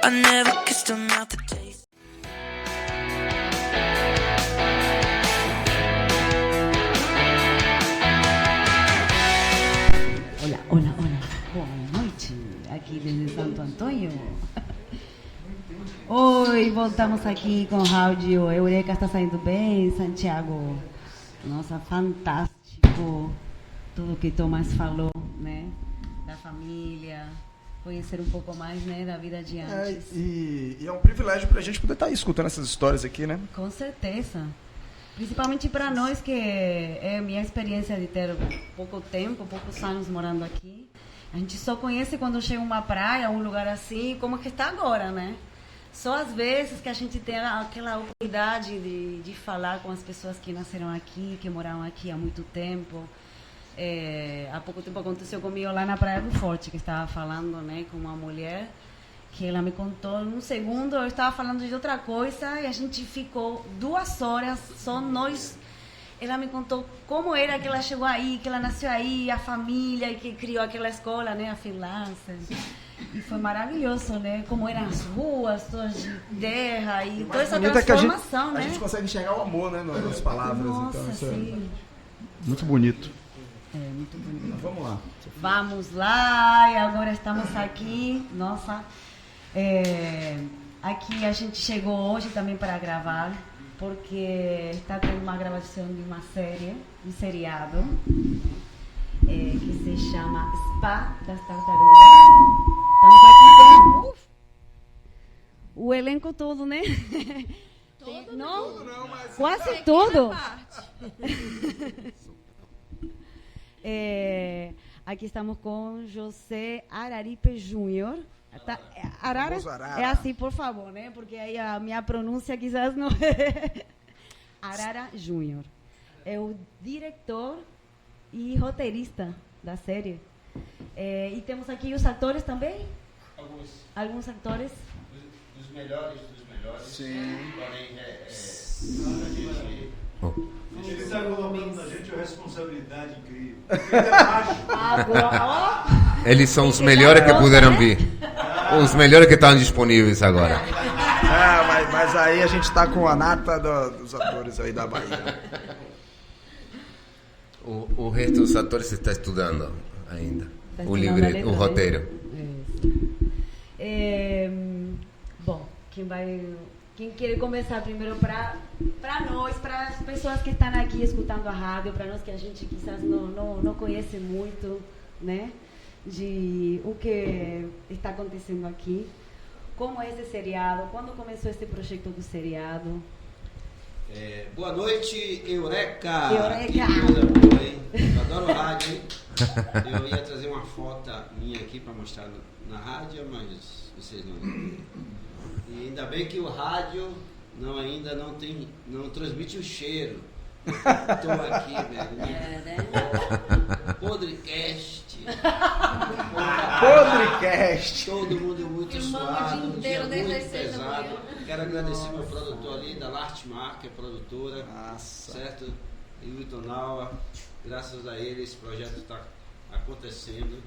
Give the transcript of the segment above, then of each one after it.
I never kissed a mouth that tastes. Olá, boa noite, aqui desde Santo Antônio. Oi, voltamos aqui com o áudio. Eureka está saindo bem, Santiago. Nossa, fantástico tudo que Tomás falou, né? Da família, conhecer um pouco mais, né, da vida de antes. E é um privilégio para a gente poder estar aí escutando essas histórias aqui, né? Com certeza. Principalmente para nós, que é a minha experiência de ter poucos anos morando aqui. A gente só conhece quando chega uma praia, um lugar assim, como que está agora, né? Só às vezes que a gente tem aquela oportunidade de falar com as pessoas que nasceram aqui, que moraram aqui há muito tempo. Há pouco tempo aconteceu comigo lá na Praia do Forte, que estava falando, né, com uma mulher, que ela me contou, num segundo eu estava falando de outra coisa e a gente ficou 2 horas, só nós. Ela me contou como era que ela chegou aí, que ela nasceu aí, a família, e que criou aquela escola, né, a Finlândia. E foi maravilhoso, né, como eram as ruas, todas de terra e toda essa transformação, né. A gente consegue enxergar o amor, né, nas palavras. Nossa, então, isso sim. Muito bonito. Muito bonito. Vamos lá. Vamos lá, e agora estamos aqui. Nossa, aqui a gente chegou hoje também para gravar, porque está tendo uma gravação de uma série, um seriado, que se chama Spa das Tartarugas. Estamos aqui com o elenco todo, né? Todo não, mas quase todo. Aqui estamos com José Araripe Júnior. Arara é assim, por favor, né? Porque aí a minha pronúncia quizás não é. Arara Júnior. É o diretor e roteirista da série. E temos aqui os atores também? Alguns atores? Dos melhores dos melhores. Sim. Porém, Ele está colocando na gente uma responsabilidade incrível. Ele é macho. Agora, Eles são os melhores que puderam vir. Os melhores que estão disponíveis agora. Mas aí a gente está com a nata dos atores aí da Bahia. O resto dos atores está estudando ainda. Tá O estudando livreto, a letra, o roteiro. Bom, quem quer começar primeiro para nós, para as pessoas que estão aqui escutando a rádio, para nós que a gente quizás não conhece muito, né, de o que está acontecendo aqui. Como é esse seriado? Quando começou esse projeto do seriado? Boa noite, Eureka! Eureka! Que coisa boa, hein? Eu adoro rádio, hein? Eu ia trazer uma foto minha aqui para mostrar na rádio, mas vocês não viram. E ainda bem que o rádio ainda não transmite o cheiro. Estou aqui, velho. Podcast. Podcast. Todo mundo muito suado, um dia muito das 6 da manhã. pesado. Quero agradecer meu produtor ali, da Lartmar, que é produtora. Nossa. Certo? E o Itonawa. Graças a ele esse projeto está acontecendo.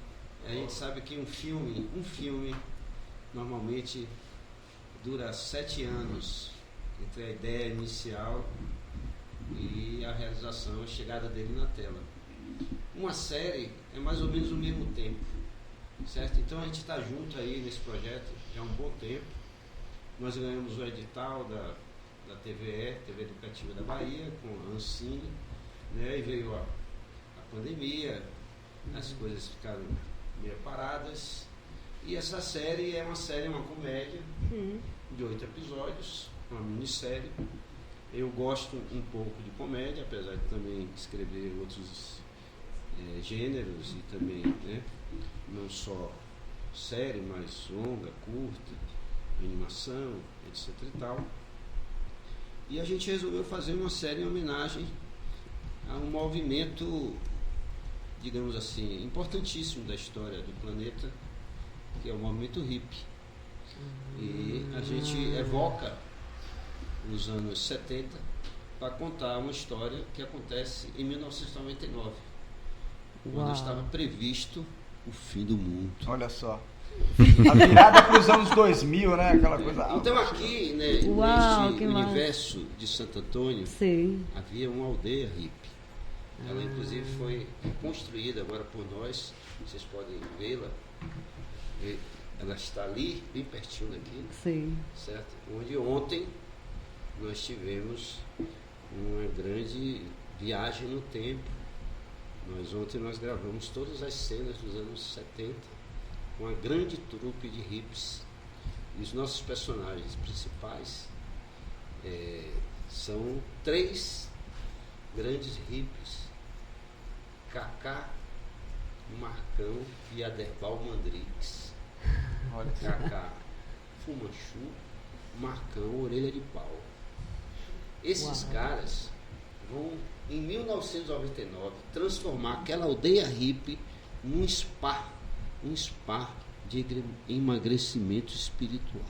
A gente sabe que um filme normalmente dura 7 anos entre a ideia inicial e a realização, a chegada dele na tela. Uma série é mais ou menos o mesmo tempo, certo? Então a gente está junto aí nesse projeto já há um bom tempo. Nós ganhamos o edital da TVE, TV Educativa da Bahia, com a Ancine, né? E veio a pandemia, as coisas ficaram meio paradas. E essa série é uma comédia de 8 episódios, uma minissérie. Eu gosto um pouco de comédia, apesar de também escrever outros gêneros e também, né, não só série, mas longa, curta, animação, etc e tal. E a gente resolveu fazer uma série em homenagem a um movimento, digamos assim, importantíssimo da história do planeta, que é o movimento hippie. E a gente evoca os anos 70 para contar uma história que acontece em 1999, quando estava previsto o fim do mundo. Olha só. A virada para os anos 2000, né? Aquela coisa. Então aqui, né, Uau, neste que massa. universo de Santo Antônio, Sim. havia uma aldeia hippie. Ela inclusive foi construída agora por nós, vocês podem vê-la. Ela está ali, bem pertinho daqui, Sim. certo? Onde ontem nós tivemos uma grande viagem no tempo. Ontem nós gravamos todas as cenas dos anos 70 com uma grande trupe de hippies. E os nossos personagens principais são 3 grandes hippies: Cacá, Marcão e Aderbal Mandrix. Cacá, Fumanchu, Marcão, Orelha de Pau. Esses caras vão, em 1999, transformar aquela aldeia hippie num spa de emagrecimento espiritual.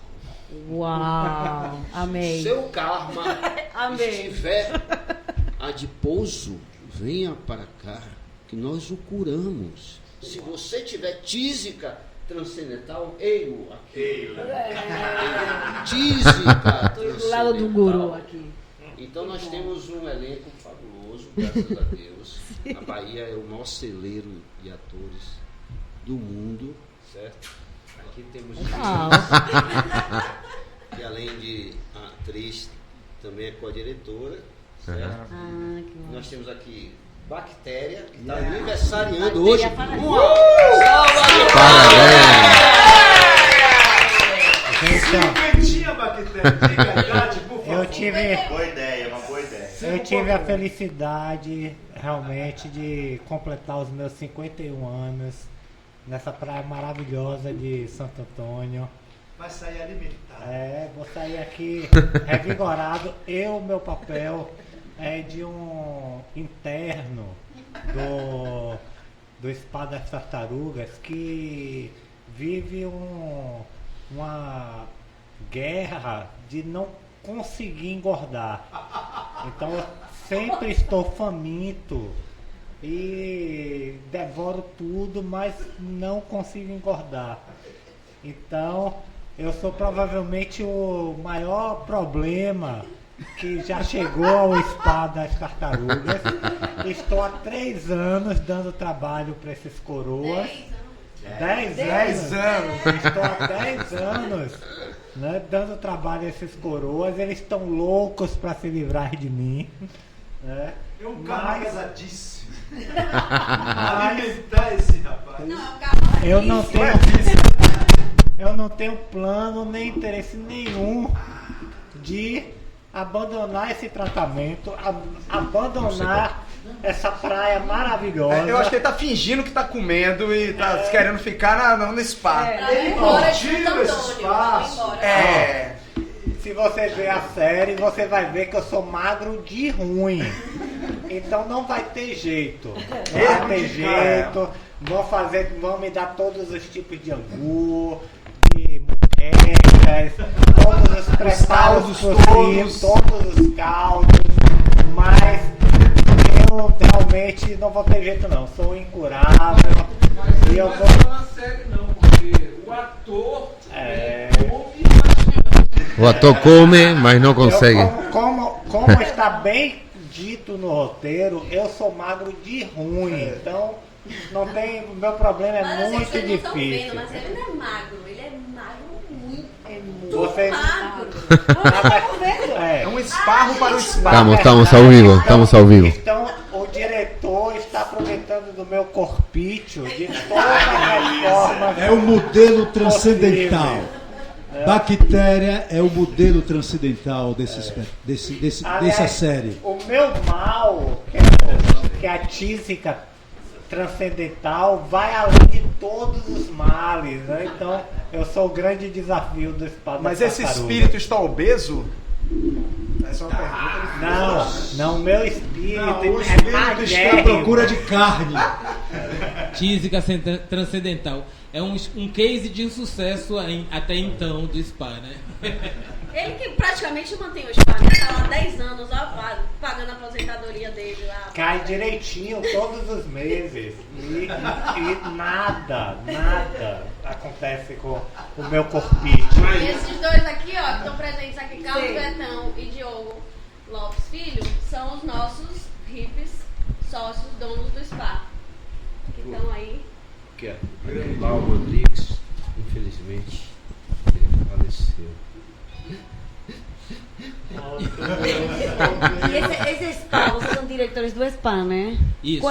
Uau! Amei. Seu karma Amei. estiver adiposo, venha para cá, que nós o curamos. Se você tiver tísica transcendental, eu aqui. Tísica Estou do lado do guru aqui. Então nós temos um elenco fabuloso, graças a Deus. A Bahia é o maior celeiro de atores do mundo, certo? Aqui temos que além de atriz, também é co-diretora, certo? Que Nós temos aqui Bactéria, que está aniversariando Bactéria, hoje. parabéns. Cinquentinha, Bactéria, de verdade, por favor. Eu tive, Boa ideia, uma boa ideia. eu tive a felicidade realmente de completar os meus 51 anos nessa praia maravilhosa de Santo Antônio. Vai sair alimentado. Vou sair aqui revigorado. Meu papel é de um interno do Spa das Tartarugas que vive uma guerra de não conseguir engordar. Então eu sempre estou faminto e devoro tudo, mas não consigo engordar. Então eu sou provavelmente o maior problema que já chegou ao Spa das Tartarugas. Estou há 3 anos dando trabalho para esses coroas. 10 anos. Estou há 10 anos, né, dando trabalho a esses coroas. Eles estão loucos para se livrar de mim, né? É um cara pesadíssimo. Alimentar esse rapaz. Eu não tenho plano nem interesse nenhum de abandonar esse tratamento, abandonar essa praia maravilhosa. Eu acho que ele tá fingindo que tá comendo e tá querendo ficar no spa. Ele curtiu esse espaço. Se você ver a série, você vai ver que eu sou magro de ruim. Então não vai ter jeito. Não vai ter jeito. Vão me dar todos os tipos de angu, de muquecas, todos os preparos possíveis, todos os caldos. Mas eu realmente não vou ter jeito não. Sou incurável. E eu vou. Sério não, porque o ator O ator come, mas não consegue. Como está bem dito no roteiro, eu sou magro de ruim. Então, não tem. O meu problema é muito vocês não estão difícil. vendo, mas ele não é magro, ele é magro muito. É muito Você- magro. É um esparro para o spa. Estamos ao vivo, estamos ao vivo. Então, o diretor está aproveitando do meu corpício de todas as formas. É o modelo transcendental. possíveis. Bactéria é o modelo transcendental dessa Aliás, série. O meu mal, que é a tísica transcendental, vai além de todos os males, né? Então, eu sou o grande desafio do Spa das Mas esse Tartarugas. espírito está obeso? Essa é uma pergunta. Não, meu espírito O é espírito está à magérrimo. procura de carne. Tísica transcendental. É um case de sucesso até então do Spa, né? Ele que praticamente mantém o spa, né? Tá lá há 10 anos, ó, pagando a aposentadoria dele lá. Cai direitinho todos os meses. E nada acontece com o meu corpite. E esses dois aqui, ó, que estão presentes aqui, Carlos Betão e Diogo Lopes Filho, são os nossos hippies, sócios, donos do spa. Que estão aí. Que é Paulo Rodrigues, infelizmente, ele faleceu. E esse spa, vocês são diretores do spa, né? Isso.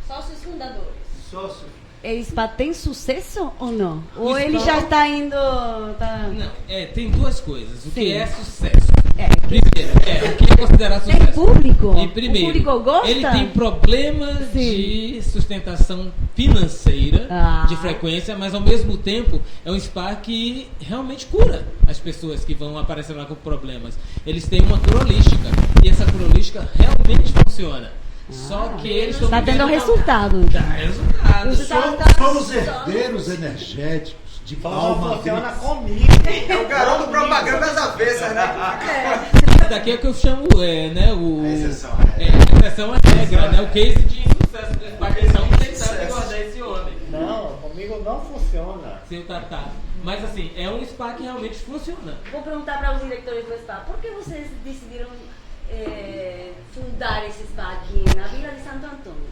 Sócios fundadores. Sócio. O spa tem sucesso ou não? Ou spa- ele já está indo... Não, tem duas coisas. O que Sim. é sucesso? É. Primeiro, o que é considerar Tem sucesso? público? E primeiro, O público gosta? ele tem problemas Sim. de sustentação financeira, Ah. de frequência, mas ao mesmo tempo é um spa que realmente cura as pessoas que vão aparecer lá com problemas. Eles têm uma cura holística e essa cura holística realmente funciona. Só que eles estão Está tendo vivendo- resultado. Dá resultado. Somos herdeiros energéticos de Só alma funciona gris. comigo. É o garoto propaganda das avessas, né? Daqui é que eu chamo, né, o... A exceção a exceção é a regra, né? O case de insucesso do spa, que eles estão tentando engordar esse homem. Não, comigo não funciona. Seu Tatá. Mas assim, é um spa que realmente funciona. Vou perguntar para os diretores do spa, por que vocês decidiram fundar esse spa aqui na Vila de Santo Antônio?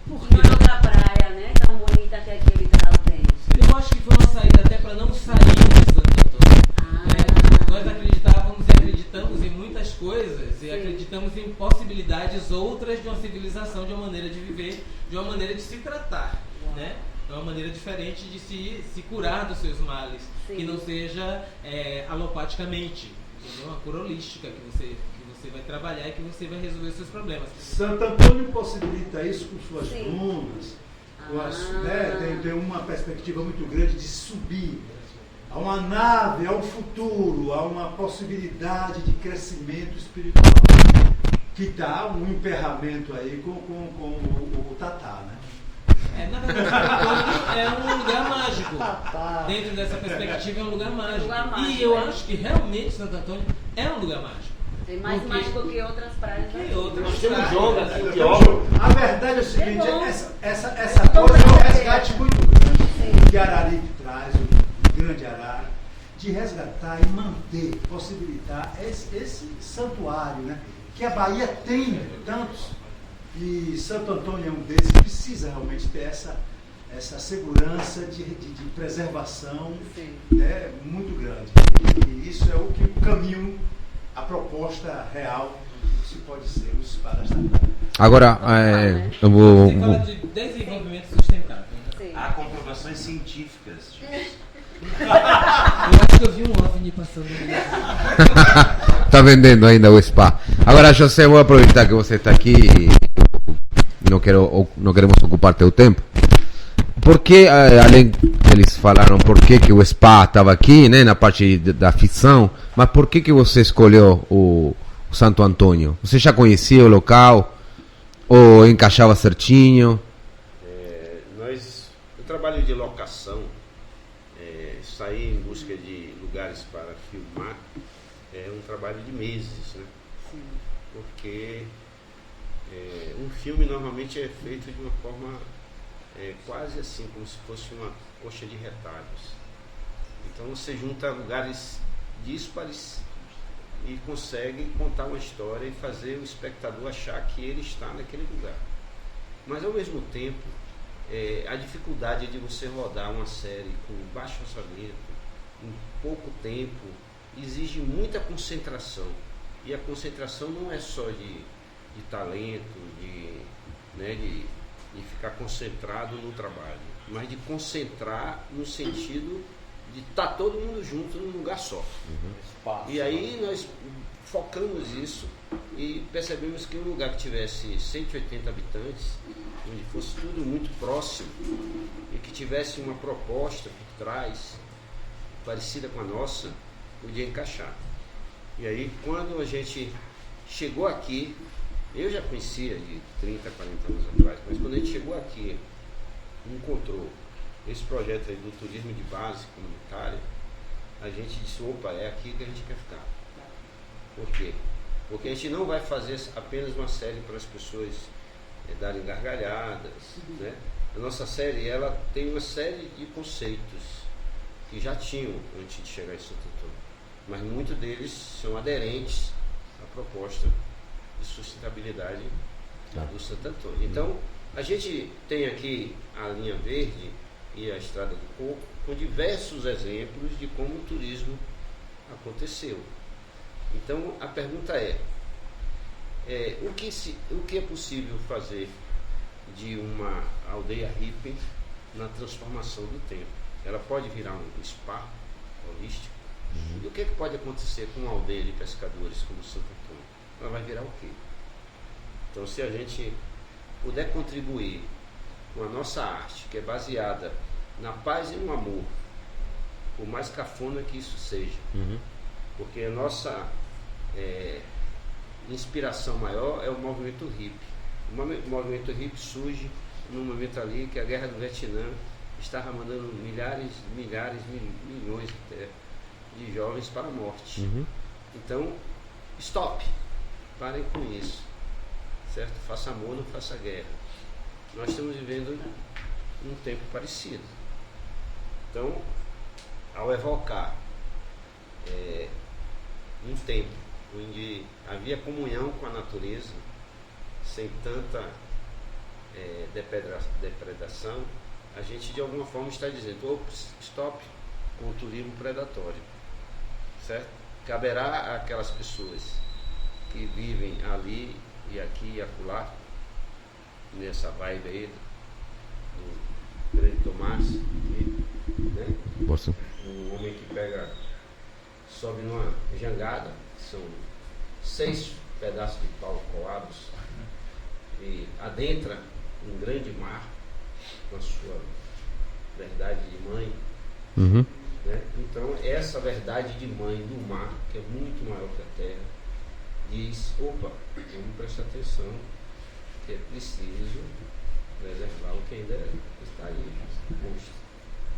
Por Não é outra praia, né? Tão bonita que aqui o litoral tem. Eu acho que foi uma saída até para não sair de Santo Antônio. Né? Nós acreditávamos e acreditamos em muitas coisas e acreditamos em possibilidades outras de uma civilização, de uma maneira de viver, de uma maneira de se tratar, né? É uma maneira diferente de se curar dos seus males, que não seja alopaticamente, entendeu? Uma cura holística que você vai trabalhar e que você vai resolver os seus problemas. Santo Antônio possibilita isso com suas dunas, tem uma perspectiva muito grande de subir. Há uma nave, há um futuro, há uma possibilidade de crescimento espiritual. Que dá um emperramento aí com o Tatá, né? Na verdade, Santo Antônio é um lugar mágico. Dentro dessa perspectiva, é um lugar mágico. E eu acho que realmente Santo Antônio é um lugar mágico. É mais mágico que outras praias. Que outras Nós temos praias. jogo aqui de obra. A verdade é o seguinte, essa coisa é um resgate muito grande que Arari traz, o grande Arara, de resgatar e manter, possibilitar esse santuário, né? Que a Bahia tem tantos, e Santo Antônio é um deles, que precisa realmente ter essa segurança de preservação, né, muito grande. E isso é o que o caminho, a proposta real, se pode ser os espadas da praia. Agora, eu vou... Você fala de desenvolvimento sustentável. Né? Há comprovações científicas. Eu acho que eu vi um OVNI passando ali. Tá vendendo ainda o spa. Agora, José, vou aproveitar que você está aqui e não queremos ocupar teu tempo. Por que, além eles falaram por que o spa estava aqui, né, na parte da ficção, mas por que você escolheu o Santo Antônio? Você já conhecia o local? Ou encaixava certinho? O trabalho de locação, sair em busca de lugares para filmar, é um trabalho de meses, né? Porque um filme normalmente é feito de uma forma quase assim, como se fosse uma coxa de retalhos. Então você junta lugares díspares e consegue contar uma história e fazer o espectador achar que ele está naquele lugar. Mas ao mesmo tempo, a dificuldade de você rodar uma série com baixo orçamento, em pouco tempo, exige muita concentração. E a concentração não é só de talento, de ficar concentrado no trabalho, mas de concentrar no sentido de estar todo mundo junto num lugar só. E aí nós focamos isso e percebemos que um lugar que tivesse 180 habitantes, onde fosse tudo muito próximo e que tivesse uma proposta por trás parecida com a nossa, podia encaixar. E aí quando a gente chegou aqui, eu já conhecia de 30, 40 anos atrás, mas quando a gente chegou aqui, encontrou esse projeto aí do turismo de base comunitária, a gente disse, opa, é aqui que a gente quer ficar. Por quê? Porque a gente não vai fazer apenas uma série para as pessoas darem gargalhadas, né? A nossa série, ela tem uma série de conceitos que já tinham antes de chegar em Santo Antônio, mas muitos deles são aderentes à proposta de sustentabilidade do Santo Antônio. Então, a gente tem aqui a linha verde e a Estrada do Coco com diversos exemplos de como o turismo aconteceu. Então, a pergunta o que é possível fazer de uma aldeia hippie na transformação do tempo? Ela pode virar um spa holístico? E o que pode acontecer com uma aldeia de pescadores como Santo Antônio? Ela vai virar o quê? Então, se a gente puder contribuir com a nossa arte, que é baseada na paz e no amor, por mais cafona que isso seja, porque a nossa inspiração maior é o movimento hippie. O movimento hippie surge num momento ali que a guerra do Vietnã estava mandando milhões até de jovens para a morte. Então, stop, parem com isso, certo? Faça amor, não faça guerra. Nós estamos vivendo um tempo parecido. Então, ao evocar um tempo onde havia comunhão com a natureza, sem tanta depredação, a gente de alguma forma está dizendo, ops, stop com o turismo predatório, certo? Caberá àquelas pessoas que vivem ali e aqui e acolá, nessa vibe aí do grande Tomás, né? Um homem que sobe numa jangada, são 6 pedaços de pau colados, e adentra um grande mar com a sua verdade de mãe, né? Então essa verdade de mãe do mar, que é muito maior que a terra, diz, opa, vamos prestar atenção que é preciso preservar o que ainda está aí posto.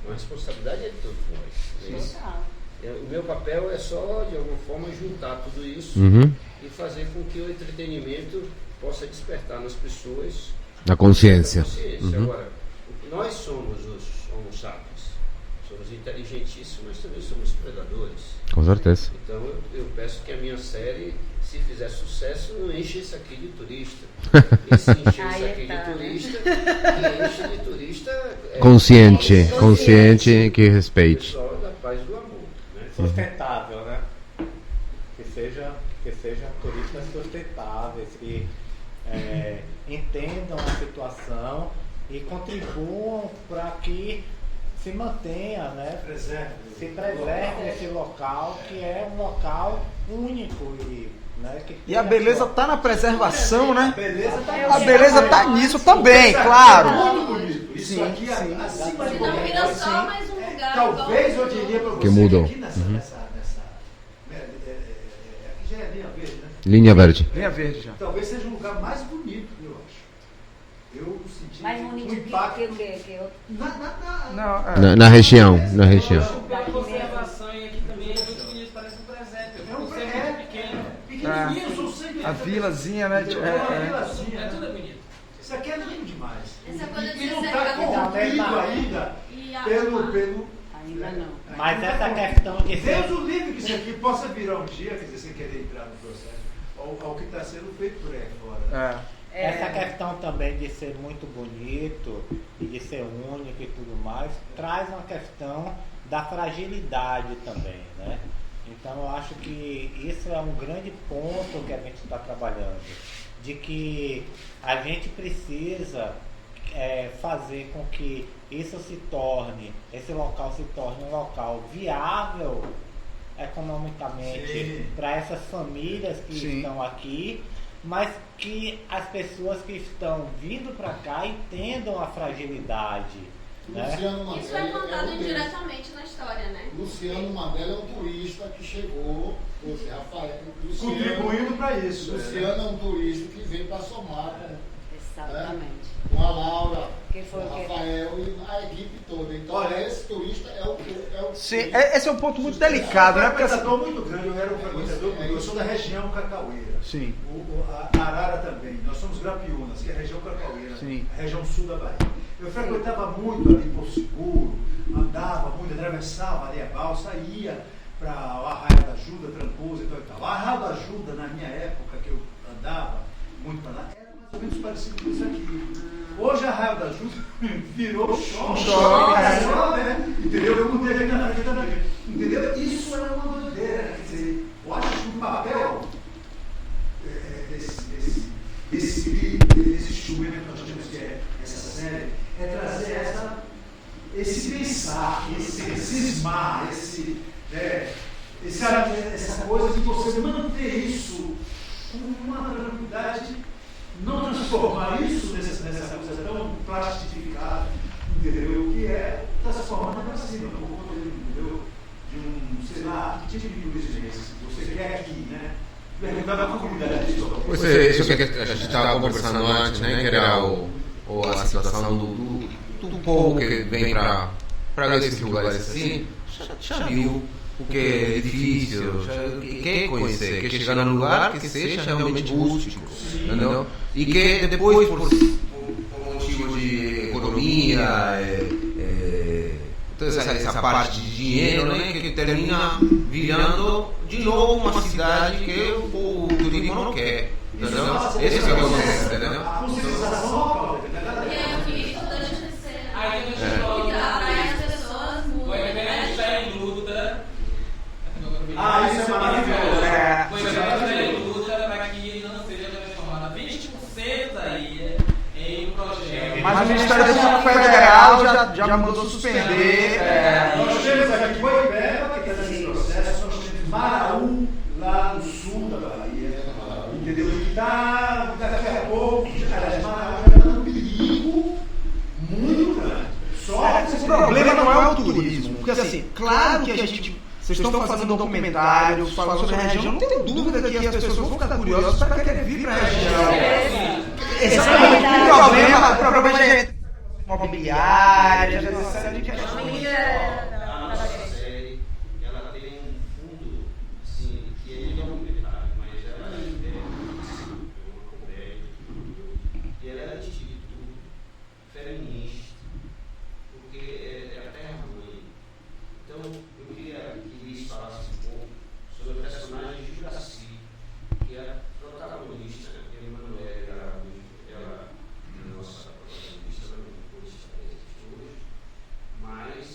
A responsabilidade é de todos nós, né? O meu papel é só de alguma forma juntar tudo isso e fazer com que o entretenimento possa despertar nas pessoas a consciência. Agora, nós somos os homo sapiens, somos inteligentíssimos, mas também somos predadores. Com certeza. Então eu peço que a minha série, se fizer sucesso, não enche isso aqui de turista. E se encher isso aqui de turista, que enche de turista consciente que respeite. Pessoal da paz e do amor, né? Sustentável, né? Que sejam turistas sustentáveis, que entendam a situação e contribuam para que se mantenha, né? Se preserve esse local, que é um local único e a beleza está na preservação, né? A beleza está nisso também, claro. Isso aqui, acima de não vira só mais um lugar. Talvez eu diria para você que mudou. Aqui aqui já é linha verde, né? Linha verde. Linha verde já. Talvez seja um lugar mais bonito, eu acho. Eu senti Mais bonito um impacto. que outro. Na região. A conservação aqui também é muito bonito, parece um presépio. É muito pequeno. Pequenininho, são sempre. A vilazinha, né? vilazinha. Tudo é bonito. Isso aqui é lindo demais. Essa coisa de E não ser está cercado corrompido ainda pelo. ainda não. Mas essa questão de ser... Deus o livre que isso aqui possa virar um dia, quer dizer, sem querer entrar no processo, ao que está sendo feito por aí fora. Essa questão também de ser muito bonito e de ser único e tudo mais, traz uma questão da fragilidade também, né? Então eu acho que isso é um grande ponto que a gente está trabalhando, de que a gente precisa fazer com que esse local se torne um local viável economicamente para essas famílias que estão aqui, mas que as pessoas que estão vindo para cá entendam a fragilidade. Né? Isso é contado indiretamente na história, né? Luciano Mandela é um turista que chegou, contribuindo para isso. Luciano é um turista que veio para somar Exatamente. Com a Laura, Que foi o quê? Rafael e a equipe toda. Então, esse turista é o Sim, esse é um ponto muito delicado, né? Porque frequentador muito grande, eu era um frequentador, eu sou da região Cacaueira. Sim. A Arara também. Nós somos Grapiúnas, que é a região Cacaueira, Sim. a região sul da Bahia. Eu frequentava muito ali Porto Seguro, andava muito, atravessava ali a balsa, ia para o Arraial da Ajuda, Trancoso e tal e tal. O Arraial da Ajuda, na minha época, que eu andava muito para lá, era mais ou menos parecido com isso aqui. Hoje a Arraial da Ajuda virou shopping, né? Entendeu? Eu mudei aqui na frente também. Entendeu? Isso é uma doideira. Quer dizer, eu acho que o papel desse instrumento que nós temos, que é essa série, é trazer esse pensar, esse cismar, essa coisa de você manter isso com uma tranquilidade, não transformar isso nessa coisa tão plastificada, entendeu? Que é transformando para cima, por conta entendeu? De um, sei lá, que tipo de turismo é esse? Você quer aqui, né? Perguntar da comunidade. Isso que a gente estava conversando antes, né? Que era a situação do povo que vem para esses lugares assim, já viu o que é difícil, quer conhecer, quer chegar num lugar que seja realmente rústico, entendeu? E que depois, por motivo de economia, toda essa parte de dinheiro, né, que termina virando de novo uma cidade que o turismo não quer, entendeu? Esse é o que acontece, entendeu? A conscientização local, Ah, isso é maravilhoso. Foi em luta para que ele não seja transformado. 20% aí em um projeto. Mas o Ministério Público Federal já mandou suspender. Nós temos aqui Boipeba, que está nesse processo, nós temos Maraú, lá no sul da Bahia, entendeu? Que está, daqui a pouco, aliás, Maraú já está num perigo muito grande. O problema não é o turismo, porque assim, claro que a gente... Vocês estão fazendo um documentário falando sobre a região, não tenho dúvida que as pessoas vão ficar curiosas para querer vir para a região. Exatamente. O problema já é imobiliária, já é uma série de questões. A nossa série, ela tem um fundo, assim, que ele não é documentário, mas ela é uma comédia, e ela é de espírito feminista, porque é a terra-mãe. Então, eu queria que Luiz falasse um pouco sobre o personagem de Juraci, que é a protagonista, né? Que é a Emanuele Araújo, ela é a nossa protagonista, ela não pôde estar hoje, mas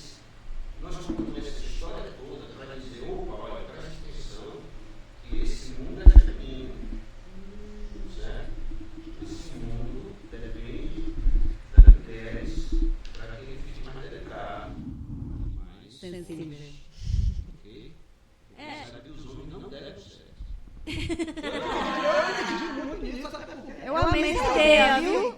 nós contamos essa história toda para dizer, opa, olha, preste atenção, que esse mundo é feminino, certo? Esse mundo depende das mulheres para que ele fique mais delicado, mais sensível. Ok? Sabe, os homens não deram certo. Eu amei essa ideia, viu?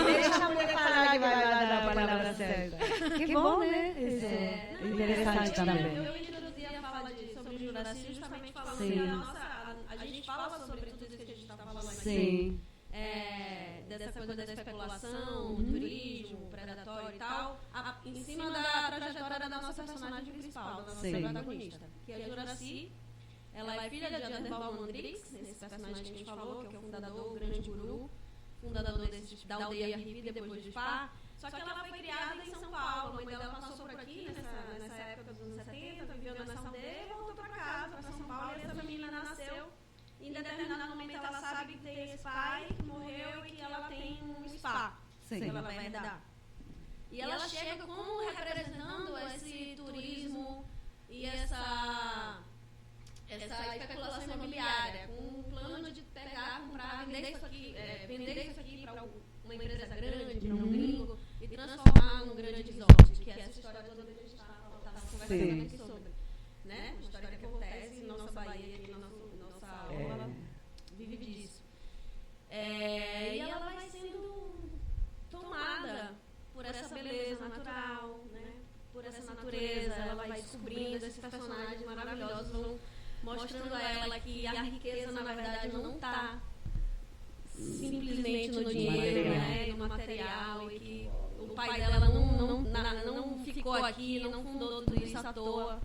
Deixa a mulher falar que vai dar a palavra certa. Que bom, né? Isso é interessante também. Eu introduzi a fala sobre Juraci justamente falando que a gente fala sobre tudo isso que a gente está falando aqui. Sim. Dessa coisa da especulação, do turismo, predatório e tal, em cima da trajetória da nossa personagem principal, da nossa protagonista, que é a Juraci. Ela é filha de Aderval Mandrix, esse personagem que a gente falou, que é o fundador, o grande guru, fundador da aldeia hippie depois de Spa. Só que ela foi criada em São Paulo, a mãe dela passou por aqui nessa época dos anos 70, viveu nessa aldeia e voltou para casa, para São Paulo, e essa menina nasceu. Em determinado momento ela sabe que tem esse pai que morreu e que ela tem um spa que ela vai herdar. E ela chega como representando esse turismo e essa especulação imobiliária, com um plano de pegar, comprar, vender isso aqui para uma empresa grande, para um gringo, e transformar num grande resort, que é essa história toda que a gente estava conversando aqui sobre. Né? Uma história que acontece em nossa Bahia, aqui nossa ela vive disso. E ela vai sendo tomada por essa beleza natural, né? Por essa natureza. Ela vai descobrindo esses personagens maravilhosos, vão mostrando a ela que a riqueza, na verdade, não está simplesmente no dinheiro, né, no material, e que o pai dela não ficou aqui, não fundou tudo isso à toa.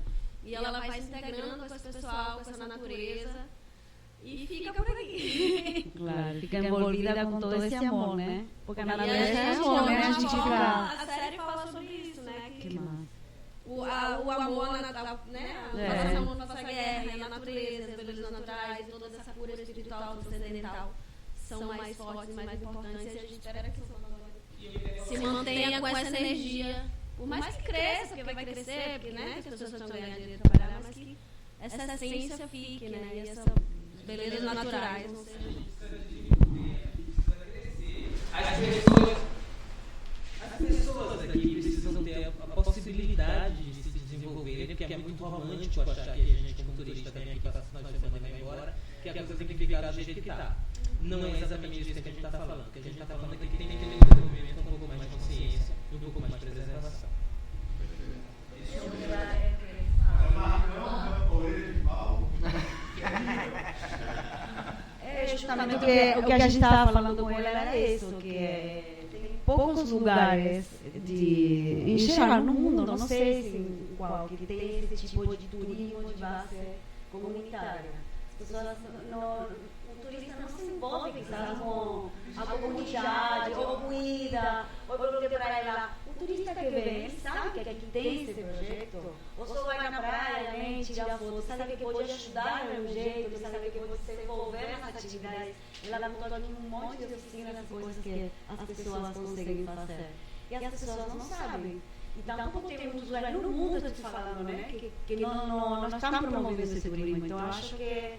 E ela vai se integrando com esse pessoal, com essa natureza, e fica por aí. Claro, fica envolvida com todo esse amor, né? Porque na natureza é amor, amor, né? A gente fica... A série fala sobre isso, né? Que massa. O amor, né? A relação com essa guerra, a natureza, as belezas naturais, toda essa cura espiritual, transcendental, são mais fortes e mais importantes, e a gente espera que se mantenha com essa energia, por mais que cresça, porque vai crescer, porque, né, as pessoas estão ganhando dinheiro para trabalhar, mas que essa essência fique, né, e essas belezas naturais não sejam... As pessoas aqui precisam ter a possibilidade de se desenvolver, porque é muito romântico achar que a gente, como turista, vem aqui, passa uma semana e vai embora, que a coisa tem que ficar do jeito que está. Não é exatamente isso que a gente está falando. O que a gente está falando é que tem que ter um desenvolvimento um pouco mais de consciência e um pouco mais de preservação. É justamente o que a gente estava falando com ela era isso, que tem poucos lugares em geral no mundo, não sei se em qual, que tem esse tipo de turismo de base comunitária. As pessoas o turista não se envolve quizás com a comunidade, ou cuida, ou porque para ela. O turista que vem, ele sabe que aqui tem esse projeto, ou só vai na praia, né, tira foto, sabe que pode ajudar de um jeito, sabe que pode se envolver nas atividades. Ela montou aqui um monte de oficinas e coisas que as pessoas conseguem fazer. E as pessoas não sabem. Então, como tem muitos lugares no mundo, eu estou falando, né, que não estão promovendo esse turismo. Então, eu acho que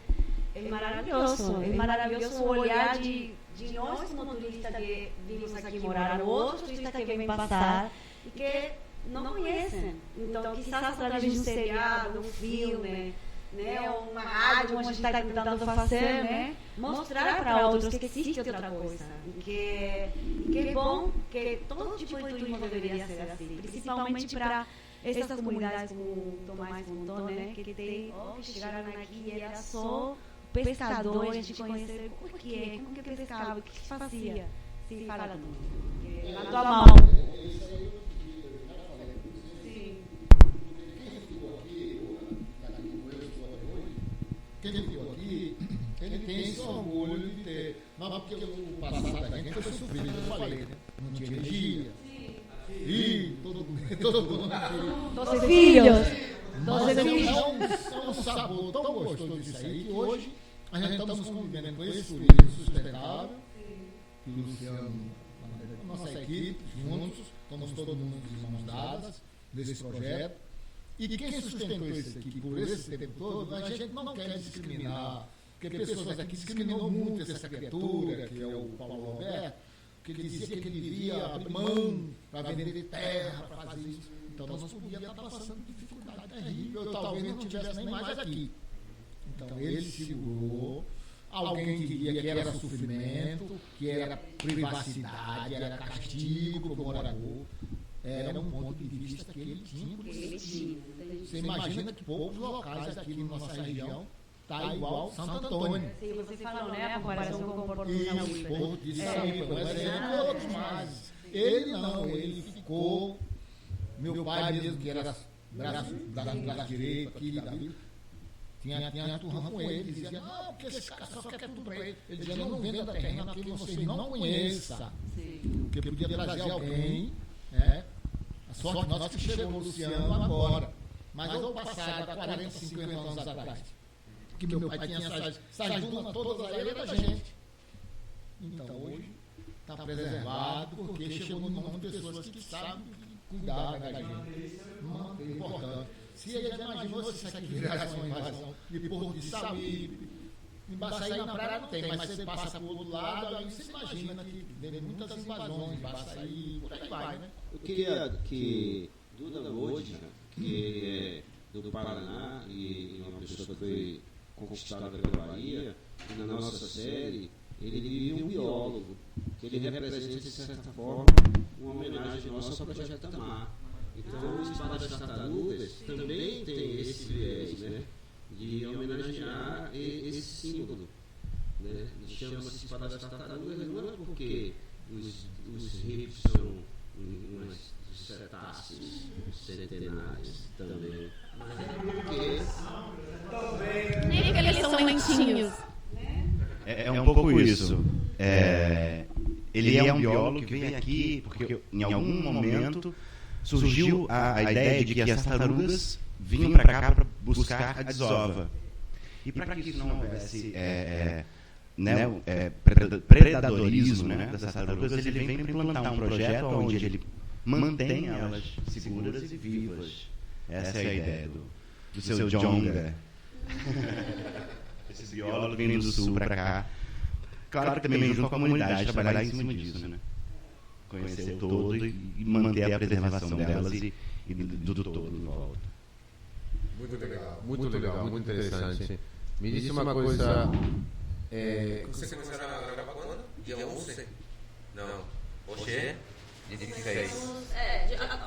é maravilhoso o olhar de nós como turistas que vimos aqui morar, outros turistas que vêm passar e que não conhecem. Então, quizás através de um seriado, um filme, né, ou uma rádio, onde a gente está tentando fazer, né, mostrar para outros que existe outra coisa. E que é bom, que todo tipo de turismo deveria ser assim, principalmente para essas comunidades, como o Tomás contou, né, que chegaram aqui e era só pescador, a gente conhecer como que pescava, o que fazia. Sim, fala tudo. Na tua mão. Sim. Quem ficou aqui, ele tem esse orgulho de ter. Não, porque o passado da gente foi sofrido, eu falei, né? Não tinha energia. E todo mundo. 12 filhos. Mas é um sabor tão gostoso disso aí que hoje a gente estamos convivendo com esse turismo sustentável, que o Luciano, a nossa equipe, juntos, estamos todo mundo de mãos dadas nesse projeto. E quem sustentou isso aqui por esse tempo todo, a gente não quer discriminar, porque pessoas aqui discriminou muito essa criatura, que é o Paulo Roberto, que ele dizia que ele vivia abrir mão para vender terra, para fazer isso. Então nós podíamos estar passando dificuldade terrível, talvez não tivesse nem mais aqui. Então ele segurou, alguém que via que era sofrimento, que era privacidade, era castigo para o morador, era um ponto de vista que ele tinha. Você imagina que poucos locais aqui na nossa região está igual Santo Antônio. Sim, você falou, né, a comparação com o Porto de Saúde. Isso, Porto de Saúde, por exemplo, outros mais. Ele não, ele ficou, meu pai mesmo, que era braço direito aqui da vida, tinha turma com ele, dizia, não, porque esse cara só quer tudo para ele. Ele dizia, não venda terreno que vocês não conheçam. Porque podia trazer alguém, né? A sorte nossa que chegou o Luciano agora. Mas no passado, há 40, 50 anos atrás, que meu pai tinha essas dunas todas aí, era da gente. Então hoje está preservado, porque chegou num monte de pessoas que sabem cuidar da gente. É importante. Se ele já imaginou se isso aqui virasse uma invasão de Porto de Saúde, em Baçaí na praia não tem, mas você passa para o outro lado, aí você imagina que tem muitas invasões, Baçaí, por aí vai, né? Eu queria que Duda Moji, que é do Paraná e uma pessoa que foi conquistada pela Bahia, e na nossa série, ele vive um biólogo, que ele representa, de certa forma, uma homenagem nossa ao Projeto Tamar. Então, o Espaço das Tartarugas também tem esse viés, né, de homenagear esse símbolo. né? Chama-se Espada das Tartarugas não é porque os rifles são umas cetáceos centenários também, mas é porque nem porque eles são lentinhos. É um pouco isso. Ele é um biólogo que veio aqui porque em algum momento surgiu a ideia de que as tartarugas vinham para cá para buscar a desova. E para que isso não houvesse predadorismo, né, das tartarugas, ele vem para implantar um projeto onde ele mantém elas seguras e vivas. Essa é a ideia do seu Jonga. Esse biólogo vindo do sul para cá. Claro que também junto com a comunidade, trabalhar em cima disso, né? Conhecer o todo e manter a preservação delas e do todo em volta. Muito legal, muito interessante. Me disse uma coisa. Vocês começaram a gravar quando? Dia 11? Não. Hoje? Dia 16.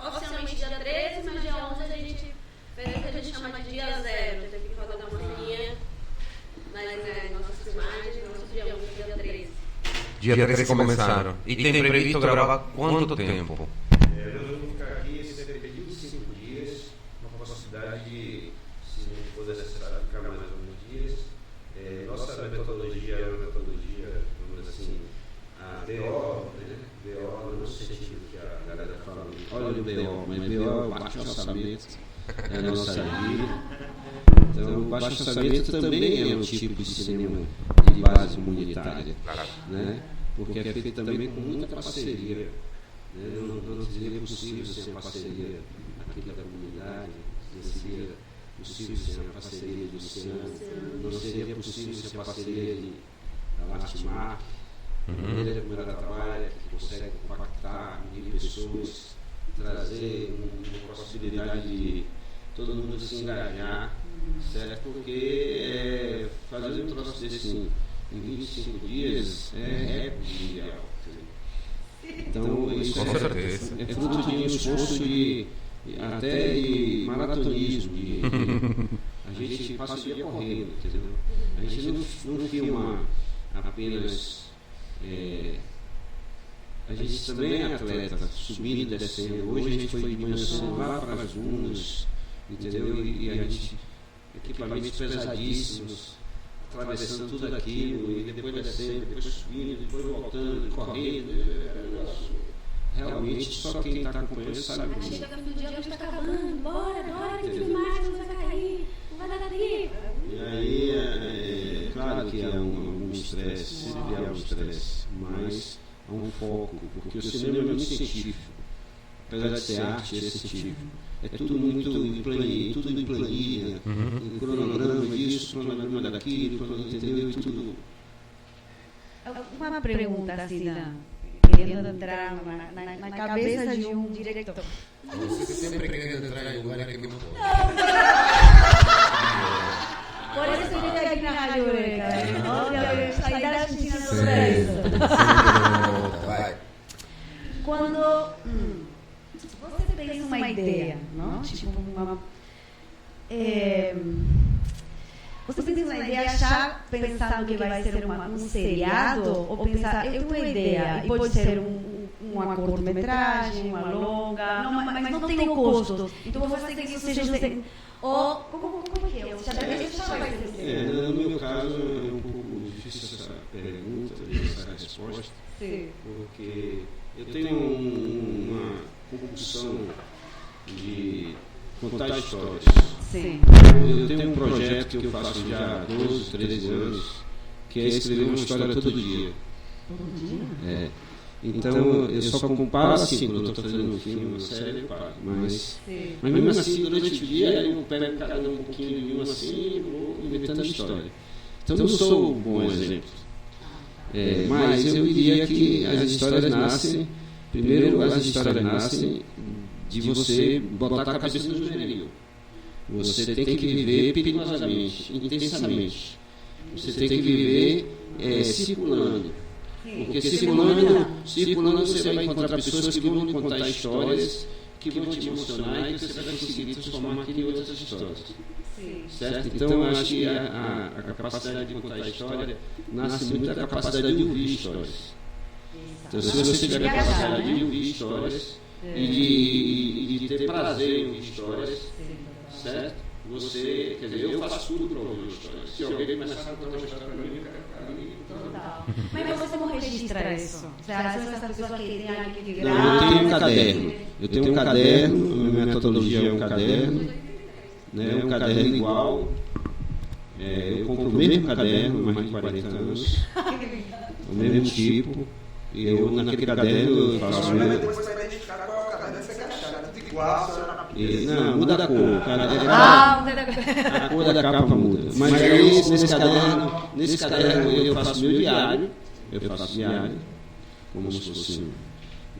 Oficialmente dia 13, mas dia 11 a gente fez o que a gente chama de dia zero. Teve que rodar uma linha nas nossas filmagens, nosso dia 11 e dia 13. Dia 13 começaram. E tem previsto gravar quanto tempo? Nós vamos ficar aqui esse período de 5 dias, uma capacidade de, se não for necessário, ficar mais alguns dias. Nossa metodologia é uma metodologia, vamos assim, a BO, né? BO no sentido que a galera fala, olha o BO, mas BO é o baixo orçamento, é a nossa vida. Então, o baixo orçamento também é um tipo de cinema de base comunitária, né? Porque é feito também com muita parceria. Né? Não seria possível sem a parceria aqui da comunidade, não seria possível sem a parceria do Luciano, não seria possível sem a parceria da Martimar, a maneira como ela trabalha, que consegue compactar mil pessoas, trazer uma possibilidade de todo mundo se engajar, certo? Porque fazer um troço desse em 25 dias é mundial. Então, isso é fruto de um esforço até de maratonismo. A gente passa o dia correndo, entendeu? A gente não filma apenas. A gente também é atleta, subindo e descendo. Hoje a gente foi de manhã cedo lá para as dunas, entendeu? E a gente, equipamentos pesadíssimos, atravessando tudo aquilo, e depois descendo, depois subindo, depois voltando, correndo. Realmente, só quem está acompanhando sabe que chega no dia que está acabando, bora, tem que filmar, não vai cair, não vai dar tempo. E aí, claro que há um estresse, sempre há um estresse, mas há um foco, porque o cinema é muito científico, apesar de ser arte, é científico. É tudo muito em planilha, em cronograma disso, cronograma daquilo, entendeu? E tudo. Uma pergunta assim, querendo entrar na cabeça de um diretor. Você sempre querendo entrar em lugar que não pode. Por isso eu estou aqui na Rádio Eureka, obviamente, sair da Argentina sobre isso. Quando você tem uma ideia, não? Tipo você tem uma ideia já pensando que vai ser um seriado? Ou pensar, eu tenho uma ideia e pode ser uma curta-metragem, uma longa, mas não tenho custos. Então vou fazer que isso seja... Ou, como que é? Isso já vai ser. No meu caso, é um pouco difícil essa pergunta e essa resposta. Sim. Porque eu tenho uma compulsão de contar histórias. Sim. Eu tenho um projeto que eu faço já há 12, 13 anos, que é escrever uma história todo dia. Então, eu só comparo assim, quando eu estou fazendo um filme, uma série, eu paro. Mas mesmo assim, durante o dia, eu pego cada um pouquinho de um assim e vou inventando história. Então, eu sou um bom exemplo. Mas eu diria que as histórias nascem, primeiro as histórias nascem de você botar a cabeça no genérico. Você tem que viver perigosamente, intensamente. Você tem que viver circulando. Porque circulando você vai encontrar pessoas que vão lhe contar histórias que vão te emocionar e que você vai conseguir transformar aquilo em outras histórias. Certo? Então, eu acho que a capacidade de contar a história nasce muito da capacidade de ouvir histórias. Então, se você tiver a capacidade de ouvir histórias e de ter prazer em ouvir histórias, certo? Você, quer dizer, eu faço tudo para ouvir histórias. Se alguém começar a contar uma história para mim, Mas você como registra isso? Você acha que essa pessoa que tem aqui que grava? Não, eu tenho um caderno. Eu tenho um caderno, a minha metodologia é um caderno, né, um caderno igual. Eu compro o mesmo caderno há mais de 40 anos, o mesmo tipo, e eu naquele caderno eu faço o meu. Depois você vai identificar qual é o caderno, você vai achar, tudo igual. Não, muda a cor. A cor da capa muda. Mas aí, nesse caderno eu faço meu diário. Eu faço diário, como se fosse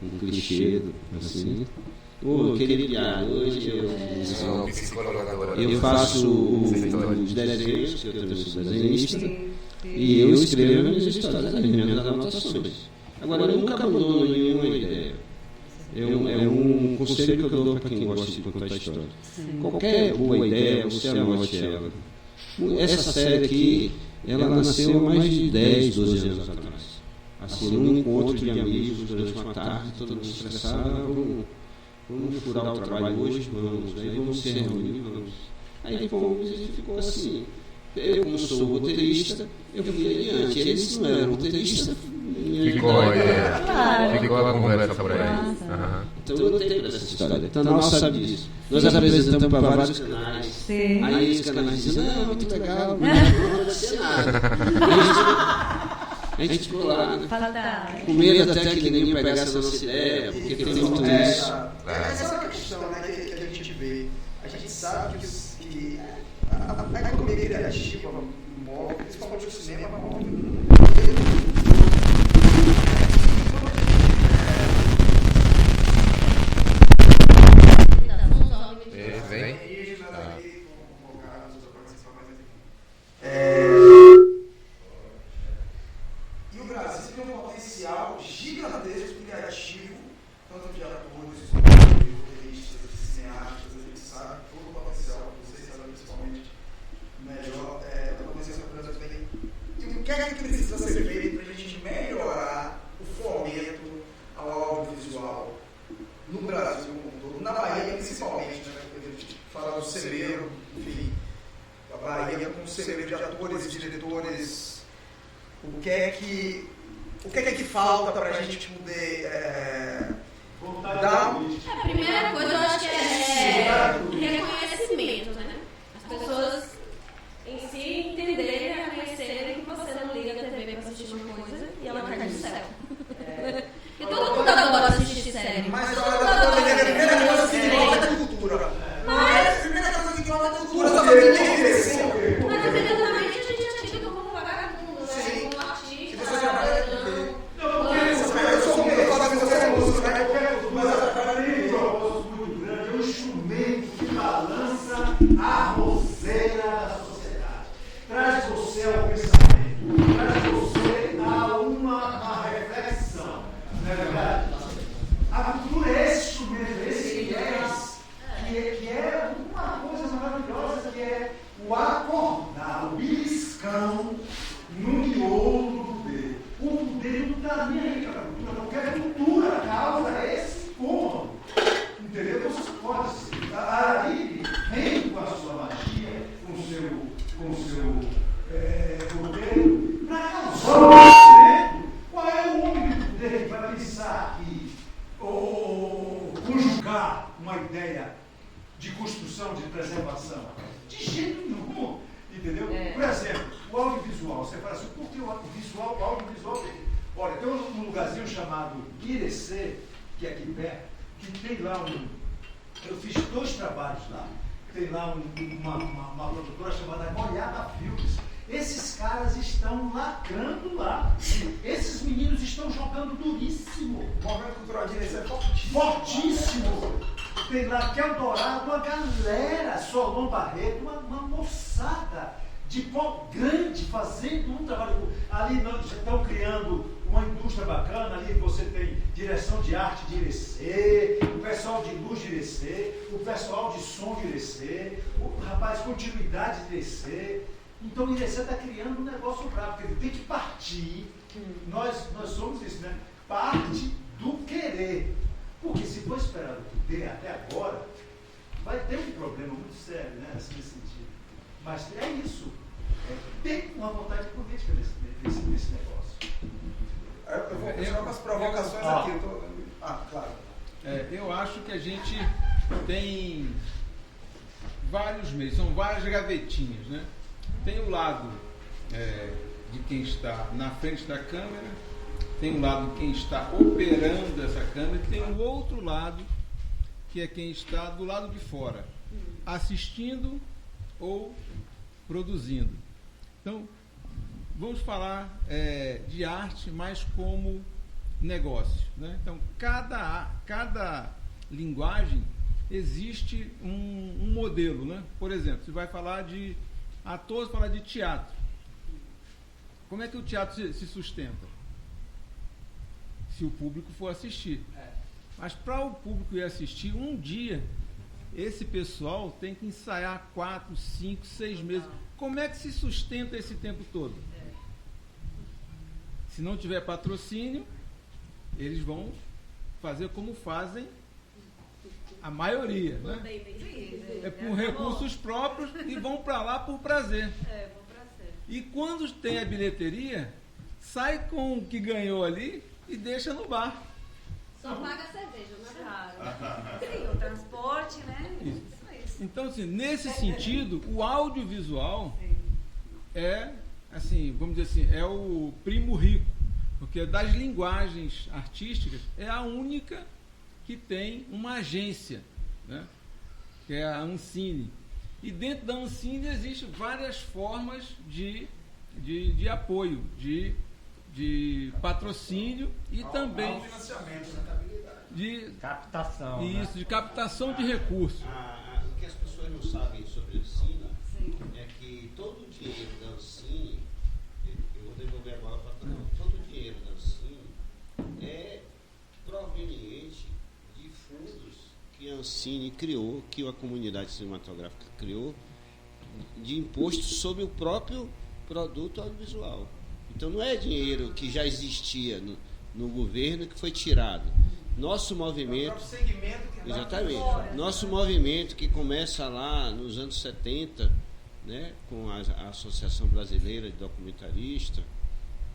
um clichê, assim. Aquele diário, hoje eu faço os desenhos, que eu também sou desenhista, e eu escrevo minhas histórias, as minhas anotações. Agora, eu nunca abandono nenhuma ideia. É um conselho que eu dou para quem gosta de contar história. Qualquer boa ideia, você anote ela. Essa série aqui, ela nasceu há mais de 10, 12 anos atrás. Assim, num encontro de amigos, durante uma tarde, todo mundo estressado, vamos furar o trabalho hoje, vamos se reunir, vamos. Aí fomos e ficou assim. Eu, como sou roteirista, eu fui adiante. Eles não eram roteiristas. Ficou a conversa por aí. Então eu lutei por essa história. Então nós sabemos disso. Nós apresentamos para vários canais. Sim. Aí os canais dizem, não, muito legal, mas não vai ser nada. A gente ficou lá, né? Com medo até que ninguém pegasse a nossa ideia, porque tem muito isso. Essa é uma questão, né, que a gente vê. A gente sabe que a economia criativa move, principalmente o cinema, move. E o Brasil tem um potencial gigantesco criativo, tanto de atores, de roteiristas, de cineastas, a gente sabe todo o potencial, vocês sabem principalmente melhor, o potencial que o Brasil tem. E o que é que precisa ser feito para a gente melhorar o fomento ao audiovisual no Brasil como um todo, na Bahia principalmente, né? A gente fala do celeiro, enfim, a Bahia como celeiro de atores e diretores. O que é que falta para a gente poder dar? A primeira coisa eu acho que é reconhecimento, né? As pessoas em si entenderem e reconhecerem que você não liga a TV para assistir uma coisa e ela cai do céu. Porque todo mundo adora assistir série. Mas a primeira coisa que incomoda é a cultura. Mas a primeira coisa que incomoda é a cultura, sabe? Ninguém vê assim. Mas exatamente a gente é tido como um vagabundo, né? Como um artista. Você trabalha aqui. Eu sou um você é músico, né? Mas a parada é muito grande, é um instrumento que balança a roseira da sociedade. Traz você ao pensamento, traz você a uma reflexão. Não é verdade? A cultura é esse instrumento, esse viés, que é uma coisa maravilhosa, que é o acordar, o beliscão no miolo do poder. O poder não está nem aí para a cultura, qualquer cultura causa esse cômodo. Entendeu? Então, você pode ser. A Araripe vem com a sua magia, com o seu roteiro, para causar um conhecimento. Qual é o homem do poder que vai pensar aqui, ou conjugar uma ideia de construção, de preservação? De jeito nenhum. Entendeu? Por exemplo, o audiovisual. Você fala assim, por que o audiovisual? Olha, tem um lugarzinho chamado Irecê, que é aqui perto, que tem lá eu fiz 2 trabalhos lá. Tem lá uma produtora chamada Goiaba Filmes. Esses caras estão lacrando lá. Esses meninos estão jogando duríssimo. O movimento cultural de Irecê é fortíssimo. Tem lá Kel Dourado, uma galera, Solon Barreto, uma moçada de pau grande, fazendo um trabalho. Ali nós já estão criando uma indústria bacana, ali você tem direção de arte de Irecê, o pessoal de luz de Irecê, o pessoal de som de Irecê, o rapaz continuidade de Irecê. Então o Irecê está criando um negócio bravo, porque ele tem que partir. Nós somos isso, né? Parte do querer. Porque se for esperado que dê até agora, vai ter um problema muito sério, né? Nesse sentido. Mas é isso. Tem uma vontade política nesse negócio. Eu vou puxar umas provocações aqui. Claro. Eu acho que a gente tem vários meios, são várias gavetinhas, né? Tem o lado de quem está na frente da câmera, tem o lado de quem está operando essa câmera, e tem o outro lado, que é quem está do lado de fora, assistindo ou produzindo. Então, vamos falar de arte, mas como negócio, né? Então, cada linguagem existe um modelo, né? Por exemplo, você vai falar de ator, falar de teatro. Como é que o teatro se sustenta? Se o público for assistir. Mas para o público ir assistir, um dia, esse pessoal tem que ensaiar 4, 5, 6 meses. Como é que se sustenta esse tempo todo? Se não tiver patrocínio, eles vão fazer como fazem a maioria, né? É por recursos próprios e vão para lá por prazer. E quando tem a bilheteria, sai com o que ganhou ali e deixa no bar. Só paga a cerveja, não é? Sim, o transporte, né? Isso. Então, assim, nesse sentido, o audiovisual é, assim, vamos dizer assim, é o primo rico, porque das linguagens artísticas é a única que tem uma agência, né? Que é a Ancine. E dentro da Ancine existem várias formas de apoio, de patrocínio e também financiamento, de captação. Isso, né? De captação de recursos. O que as pessoas não sabem sobre a Ancine é que todo o dinheiro da Ancine, eu vou devolver a bola para todo o dinheiro da Ancine é proveniente de fundos que a Ancine criou, que a comunidade cinematográfica criou, de imposto sobre o próprio produto audiovisual. Então não é dinheiro que já existia no governo que foi tirado. Nosso movimento, exatamente, nosso movimento que começa lá nos anos 70, né, com a Associação Brasileira de Documentaristas,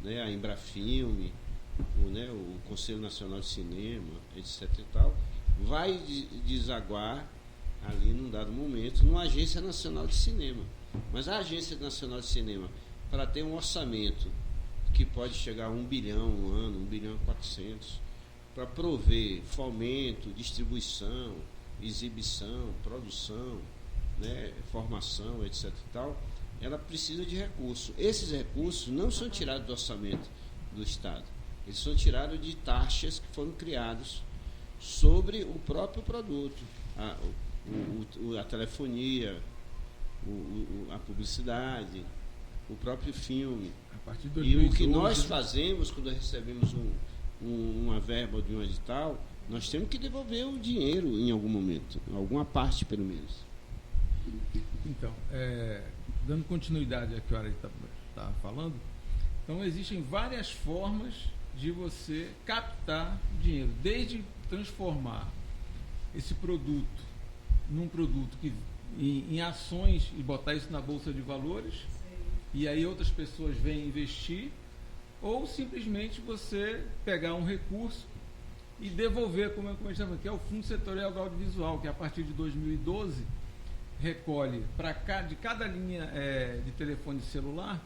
né, a Embrafilme, o Conselho Nacional de Cinema, etc. e tal, vai desaguar ali num dado momento numa Agência Nacional de Cinema. Mas a Agência Nacional de Cinema, para ter um orçamento que pode chegar a 1 bilhão no ano, 1 bilhão e 400, para prover fomento, distribuição, exibição, produção, né, formação, etc. e tal, ela precisa de recursos. Esses recursos não são tirados do orçamento do Estado, eles são tirados de taxas que foram criadas sobre o próprio produto, a telefonia, a publicidade, o próprio filme. A partir de E 2012, o que nós fazemos quando recebemos uma verba de um edital, nós temos que devolver o dinheiro em algum momento, alguma parte pelo menos. Então, dando continuidade ao que a hora está falando, então existem várias formas de você captar dinheiro, desde transformar esse produto num produto que em ações e botar isso na bolsa de valores. E aí outras pessoas vêm investir, ou simplesmente você pegar um recurso e devolver, como a gente chama, que é o Fundo Setorial do Audiovisual, que a partir de 2012 recolhe de cada linha de telefone celular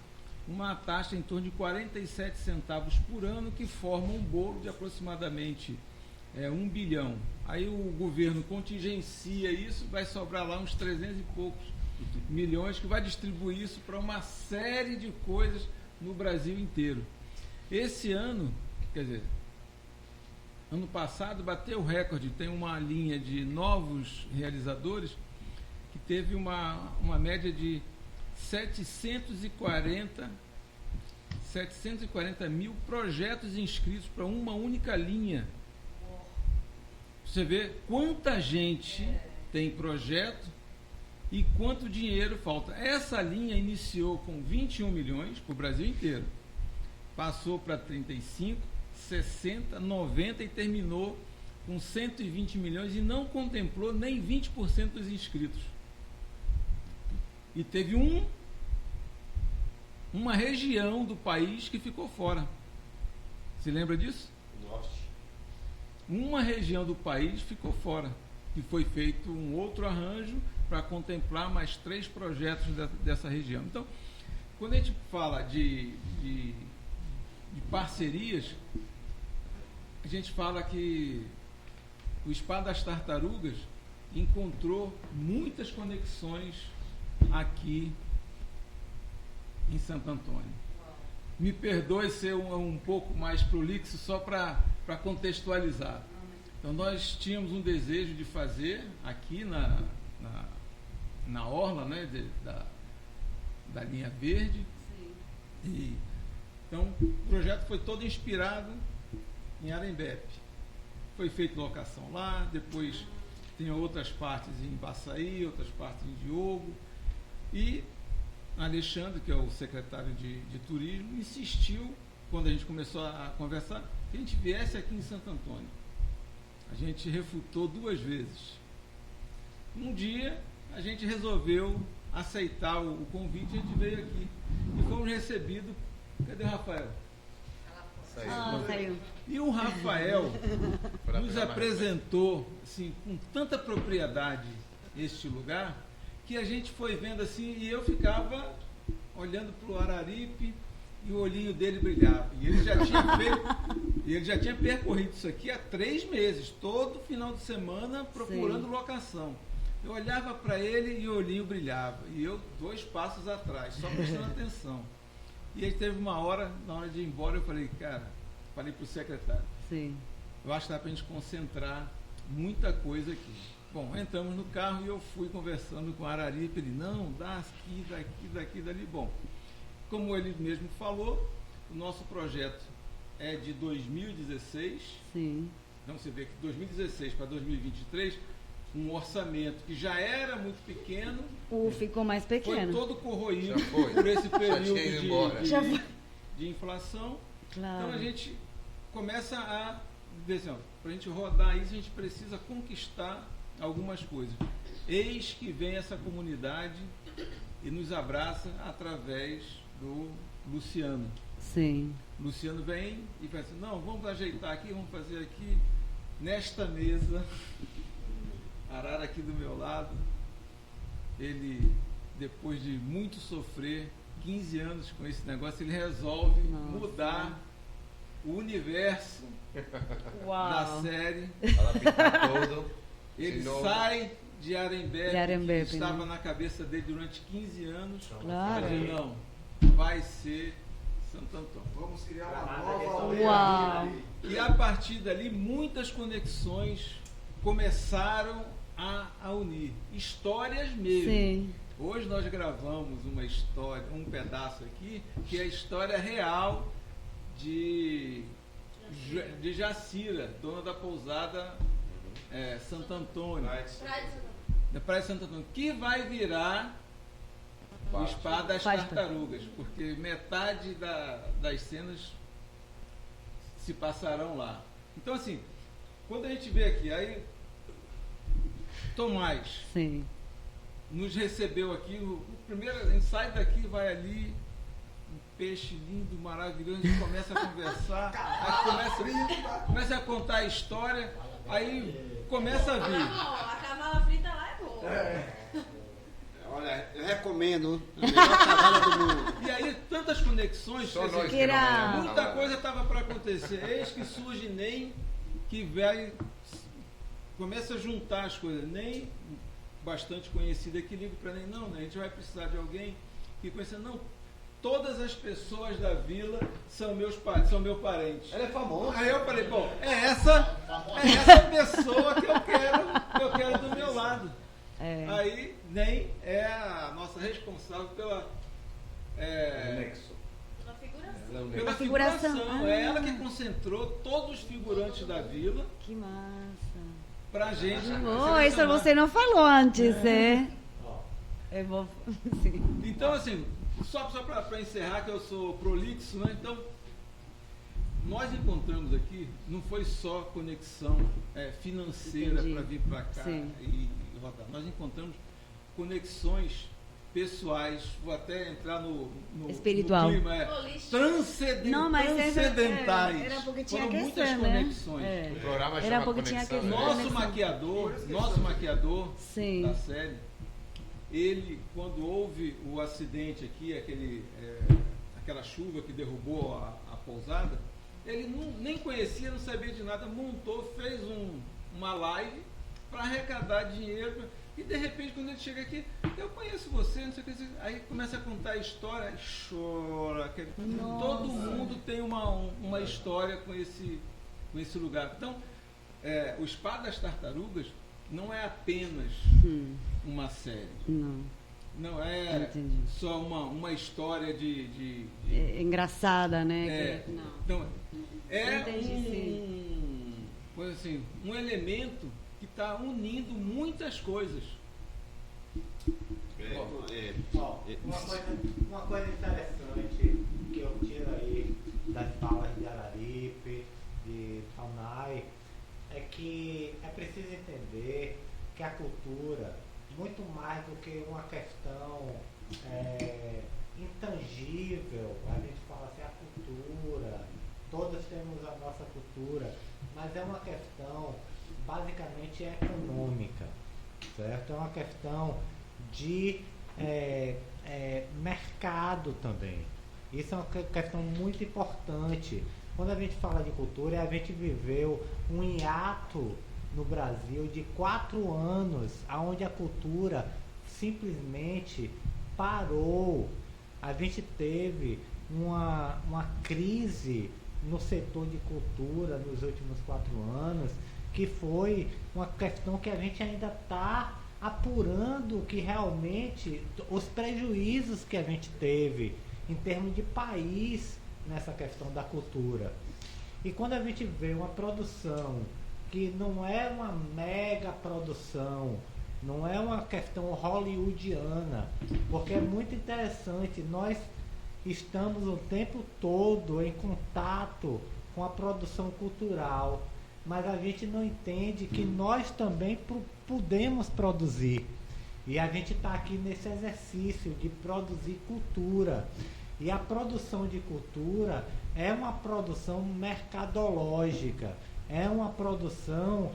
uma taxa em torno de 47 centavos por ano, que forma um bolo de aproximadamente 1 bilhão. Aí o governo contingencia isso, vai sobrar lá uns 300 e poucos milhões, que vai distribuir isso para uma série de coisas no Brasil inteiro. Esse ano, quer dizer, ano passado bateu o recorde, tem uma linha de novos realizadores que teve uma média de 740 mil projetos inscritos para uma única linha. Você vê quanta gente tem projeto e quanto dinheiro falta. Essa linha iniciou com 21 milhões para o Brasil inteiro. Passou para 35, 60, 90 e terminou com 120 milhões e não contemplou nem 20% dos inscritos. E teve uma região do país que ficou fora. Se lembra disso? Norte. Uma região do país ficou fora. E foi feito um outro arranjo para contemplar mais 3 projetos dessa região. Então, quando a gente fala de parcerias, a gente fala que o Spa das Tartarugas encontrou muitas conexões aqui em Santo Antônio. Me perdoe ser um pouco mais prolixo, só para contextualizar. Então, nós tínhamos um desejo de fazer aqui na orla, né, da linha verde. Então, o projeto foi todo inspirado em Arembepe. Foi feita locação lá, depois tem outras partes em Baçaí, outras partes em Diogo. E Alexandre, que é o secretário de turismo, insistiu, quando a gente começou a conversar, que a gente viesse aqui em Santo Antônio. A gente refutou 2 vezes. Um dia, a gente resolveu aceitar o convite e a gente veio aqui. E fomos recebidos. Cadê o Rafael? Saiu. E o Rafael nos apresentou assim, com tanta propriedade este lugar, que a gente foi vendo assim, e eu ficava olhando para o Araripe e o olhinho dele brilhava. E ele já tinha percorrido isso aqui há 3 meses, todo final de semana procurando locação. Eu olhava para ele e o olhinho brilhava. E eu 2 passos atrás, só prestando atenção. E aí teve uma hora, na hora de ir embora, eu falei, cara, falei para o secretário, eu acho que dá para a gente concentrar muita coisa aqui. Bom, entramos no carro e eu fui conversando com o Araripe, ele, não, dá aqui, daqui, dali. Bom, como ele mesmo falou, o nosso projeto é de 2016. Sim. Então você vê que 2016 para 2023, um orçamento que já era muito pequeno, ficou mais pequeno. Foi todo corroído por esse período de inflação. Claro. Então a gente começa a ver assim, para a gente rodar isso, a gente precisa conquistar algumas coisas. Eis que vem essa comunidade e nos abraça através do Luciano. Sim. Luciano vem e fala assim, não, vamos ajeitar aqui, vamos fazer aqui nesta mesa. Arara aqui do meu lado, ele, depois de muito sofrer, 15 anos com esse negócio, ele resolve mudar o universo da série. Ele sai de Arembepe, que estava na cabeça dele durante 15 anos. Claro. Ele não, vai ser Santo Antônio. Vamos criar uma nova Uau. E a partir dali, muitas conexões começaram a unir. Histórias mesmo. Sim. Hoje nós gravamos uma história, um pedaço aqui, que é a história real de Jacira, dona da pousada Santo Antônio. Da Praia de Santo Antônio, que vai virar o Spa das Tartarugas, porque metade das cenas se passarão lá. Então assim, quando a gente vê aqui, aí Tomás nos recebeu aqui, o primeiro, a gente sai daqui, vai ali, um peixe lindo, maravilhoso, a gente começa a conversar, aí começa a contar a história, aí começa a vir. A cavala frita lá é boa. Olha, eu recomendo, a melhor cavala do mundo. E aí, tantas conexões, muita coisa estava para acontecer. Eis que surge Nem, que vai, começa a juntar as coisas. Nem, bastante conhecida, que liga para Nem, não, né, a gente vai precisar de alguém que conheça, não. Todas as pessoas da vila são meus parentes. Ela é famosa. Aí eu falei, bom, é essa pessoa que eu quero do meu lado. Aí nem é a nossa responsável pela pela figuração. É ela que concentrou todos os figurantes da vila. Que massa. Pra gente. Isso você não falou antes, Sim. Então, assim, só para encerrar, que eu sou prolixo, né? Então, nós encontramos aqui, não foi só conexão financeira para vir para cá e rodar. Nós encontramos conexões pessoais, vou até entrar no espiritual, no clima, transcendentais. Era porque tinha foram questão, muitas conexões. O programa era porque tinha questão. Nosso maquiador da série, ele, quando houve o acidente aqui, aquela chuva que derrubou a pousada, ele nem conhecia, não sabia de nada, montou, fez uma live para arrecadar dinheiro. E de repente, quando ele chega aqui, eu conheço você, não sei o que, aí começa a contar a história, chora. Todo mundo tem uma história com esse lugar. Então, o Spa das Tartarugas não é apenas uma série. Não é só uma história de engraçada, né? Então, um elemento que está unindo muitas coisas. Uma coisa interessante que eu tiro aí das falas de Araripe, de Taunay, é que é preciso entender que a cultura, muito mais do que uma questão intangível, a gente fala assim, a cultura, todos temos a nossa cultura, mas é uma questão basicamente econômica, certo? É uma questão de mercado também. Isso é uma questão muito importante. Quando a gente fala de cultura, a gente viveu um hiato no Brasil de 4 anos, onde a cultura simplesmente parou. A gente teve uma crise no setor de cultura nos últimos 4 anos, que foi uma questão que a gente ainda está apurando, que realmente os prejuízos que a gente teve em termos de país nessa questão da cultura. E quando a gente vê uma produção que não é uma mega produção, não é uma questão hollywoodiana, porque é muito interessante, nós estamos o tempo todo em contato com a produção cultural, mas a gente não entende que nós também podemos produzir. E a gente está aqui nesse exercício de produzir cultura. E a produção de cultura é uma produção mercadológica, é uma produção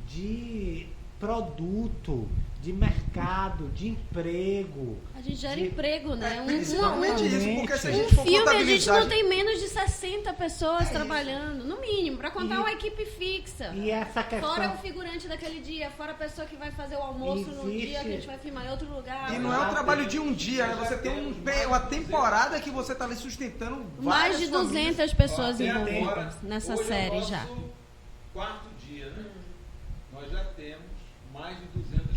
de produto, de mercado, de emprego. A gente gera emprego, né? Principalmente isso, porque se a gente for filme, a gente não tem menos de 60 pessoas trabalhando, no mínimo, para contar uma equipe fixa. E essa questão... Fora o figurante daquele dia, fora a pessoa que vai fazer o almoço no dia que a gente vai filmar em outro lugar. E não é um trabalho de um dia, né? Você tem uma temporada que você está ali sustentando mais de 200 pessoas envolvidas nessa série já. 4º dia, né? Nós já temos mais de 200 pessoas.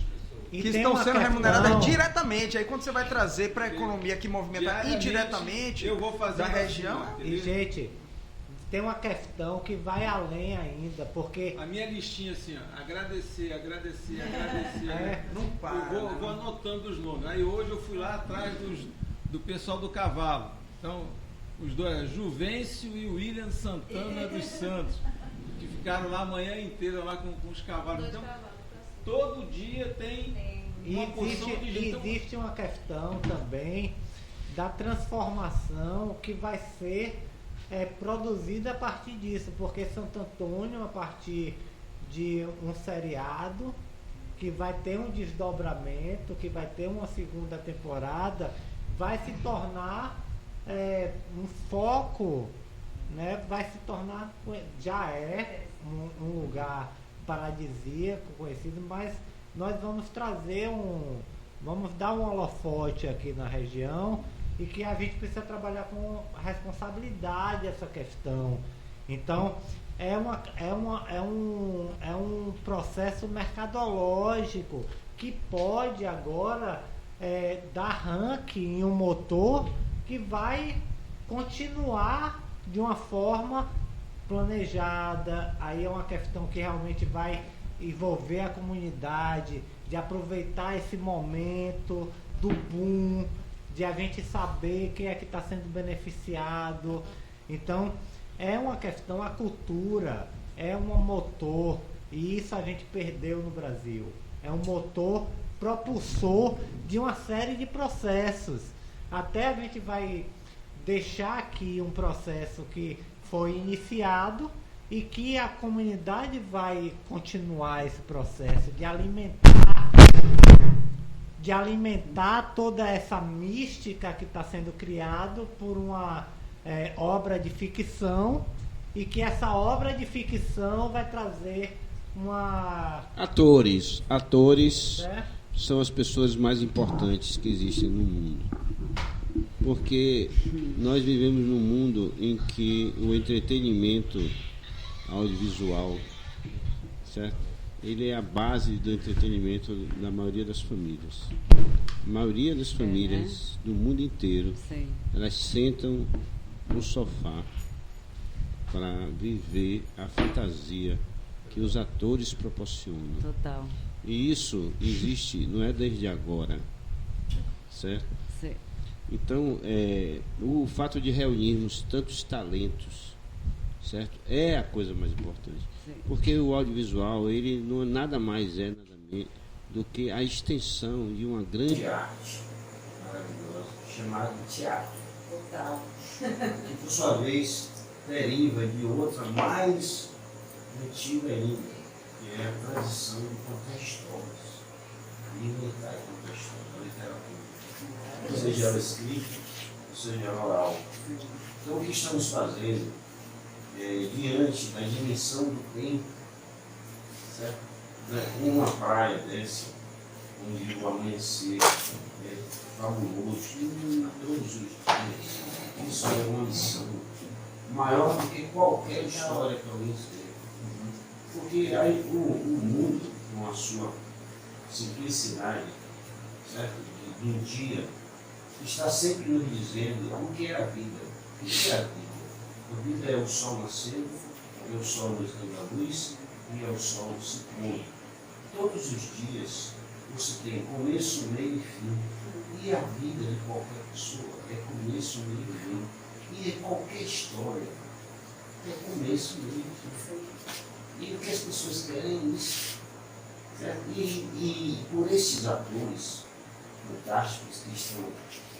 Que estão sendo remuneradas diretamente. Aí quando você vai trazer para a economia que movimenta indiretamente eu vou fazer da região. E, gente, tem uma questão que vai além ainda, porque... A minha listinha assim, ó, agradecer. Não para. Eu vou anotando os nomes. Aí hoje eu fui lá atrás do pessoal do cavalo. Então, os dois, Juvencio e William Santana dos Santos, que ficaram lá a manhã inteira lá com os cavalos. Então, todo dia tem uma porção de gente. Existe uma questão também da transformação que vai ser produzida a partir disso, porque Santo Antônio, a partir de um seriado que vai ter um desdobramento, que vai ter uma segunda temporada, vai se tornar um foco, né? Vai se tornar, já é um lugar paradisíaco, conhecido, mas nós vamos trazer vamos dar um holofote aqui na região e que a gente precisa trabalhar com responsabilidade essa questão. Então, é um processo mercadológico que pode agora dar ranking em um motor que vai continuar de uma forma planejada. Aí é uma questão que realmente vai envolver a comunidade, de aproveitar esse momento do boom, de a gente saber quem é que está sendo beneficiado. Então é uma questão, a cultura é um motor, e isso a gente perdeu no Brasil. É um motor propulsor de uma série de processos. Até a gente vai deixar aqui um processo que foi iniciado e que a comunidade vai continuar esse processo de alimentar toda essa mística que está sendo criado por uma obra de ficção, e que essa obra de ficção vai trazer uma... Atores são as pessoas mais importantes que existem no mundo. Porque nós vivemos num mundo em que o entretenimento audiovisual, certo? Ele é a base do entretenimento da maioria das famílias. A maioria das famílias do mundo inteiro, elas sentam no sofá para viver a fantasia que os atores proporcionam. Total. E isso existe, não é desde agora, certo? Sim. Então, o fato de reunirmos tantos talentos, certo? É a coisa mais importante. Sim. Porque o audiovisual, ele não nada mais nada menos do que a extensão de uma grande arte maravilhosa chamada teatro. Total. Que, por sua vez, deriva de outra mais antiga ainda, que é a tradição de contar histórias. Inventar e contar histórias, a literatura. Seja ela escrita, seja ela oral. Então, o que estamos fazendo, diante da dimensão do tempo, certo? Uma praia dessa, onde o amanhecer é fabuloso a todos os dias, isso é uma missão maior do que qualquer história que alguém escreva. Porque aí o mundo, com a sua simplicidade, certo? Do dia, está sempre nos dizendo o que é a vida. O que é a vida? A vida é o sol nascendo, é o sol nascendo a luz e é o sol se pondo. Todos os dias você tem começo, meio e fim. E a vida de qualquer pessoa é começo, meio e fim. E qualquer história é começo, meio e fim. E o que as pessoas querem é isso. Certo? E por esses atores fantásticos que estão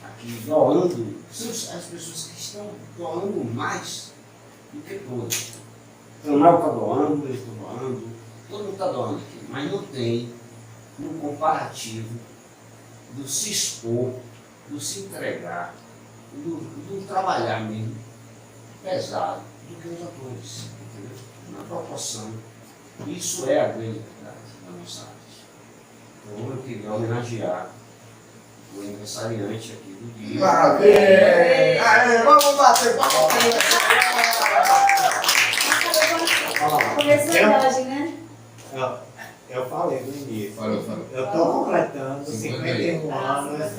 aqui doando, são as pessoas que estão doando mais do que todos. O Ronaldo está doando, eu estou doando, todo mundo está doando aqui, mas não tem um comparativo do se expor, do se entregar, do trabalhar mesmo pesado do que os atores, entendeu? Na proporção. Isso é a grande verdade da nossa arte. Então eu queria homenagear o aniversariante aqui do dia. Parabéns! Aê, vamos bater palmas! Começou hoje, né? Eu falei no início. Falou. Eu estou completando 51 anos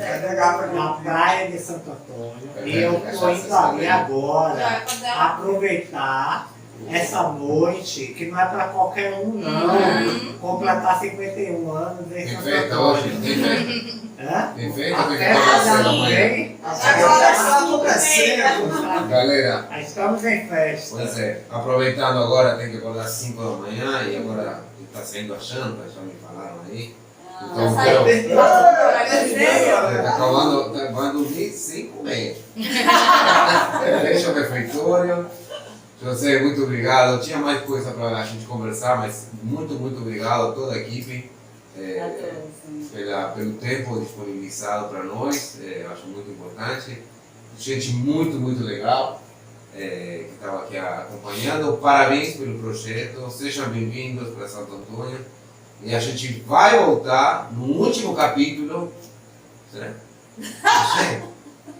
na praia de Santo Antônio. E eu estou indo ali agora aproveitar essa noite, que não é para qualquer um, não. Completar 51 anos em Santo Antônio. Tem feito? A festa já não tem. Agora está acontecendo. Galera, estamos em festa. Pois é, aproveitando agora, tem que acordar às 5 da manhã e agora está saindo a janta, já me falaram aí. Então, tá acabando, vai dormir 5h30. Fecha o refeitório. José, muito obrigado. Tinha mais coisa para a gente conversar, mas muito obrigado a toda a equipe pelo tempo disponibilizado para nós. Acho muito importante. Gente muito legal que estava aqui acompanhando. Parabéns pelo projeto. Sejam bem-vindos para Santo Antônio. E a gente vai voltar no último capítulo. Será?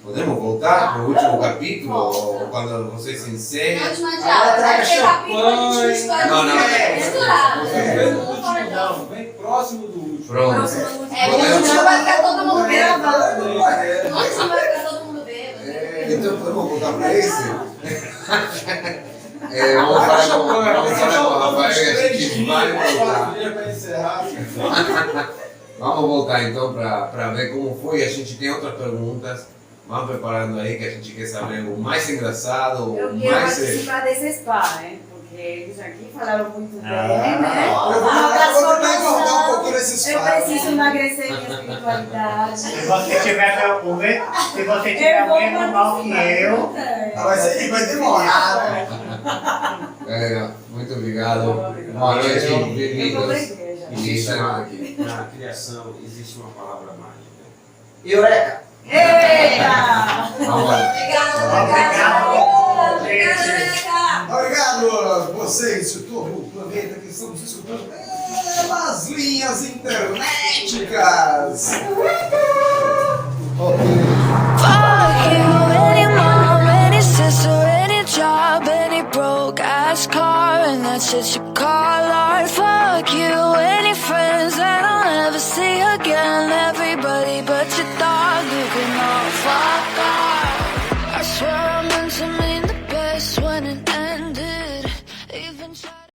Podemos voltar para o último capítulo? Ou quando vocês se encerram? Não adianta, vai ter capítulo de história misturada. Não, bem próximo do último. Pronto. Não vai ficar todo mundo gravando. Não vai ficar todo mundo bêbado. Então podemos voltar para esse? Vamos falar com o Rafael e a gente vai voltar. Vamos voltar então para ver como foi. A gente tem outras perguntas. Vamos preparando aí que a gente quer saber o mais engraçado, Eu o quero mais. participar desse spa, né? Porque eles aqui falaram muito bem, né? Eu vou tentar engordar um pouquinho nesse Eu spa. preciso emagrecer minha espiritualidade. Se você tiver o mesmo mal que eu, Mas aí vai demorar. Galera, muito obrigado. Boa noite, bem-vindos. E estaremos aqui. Na criação existe uma palavra mágica. Eureka! Eita! Vamos lá. Obrigado a vocês de todo o planeta que estamos escutando pelas linhas internéticas. Fuck you, any mom, any sister, any job, any broke ass car, and that's just your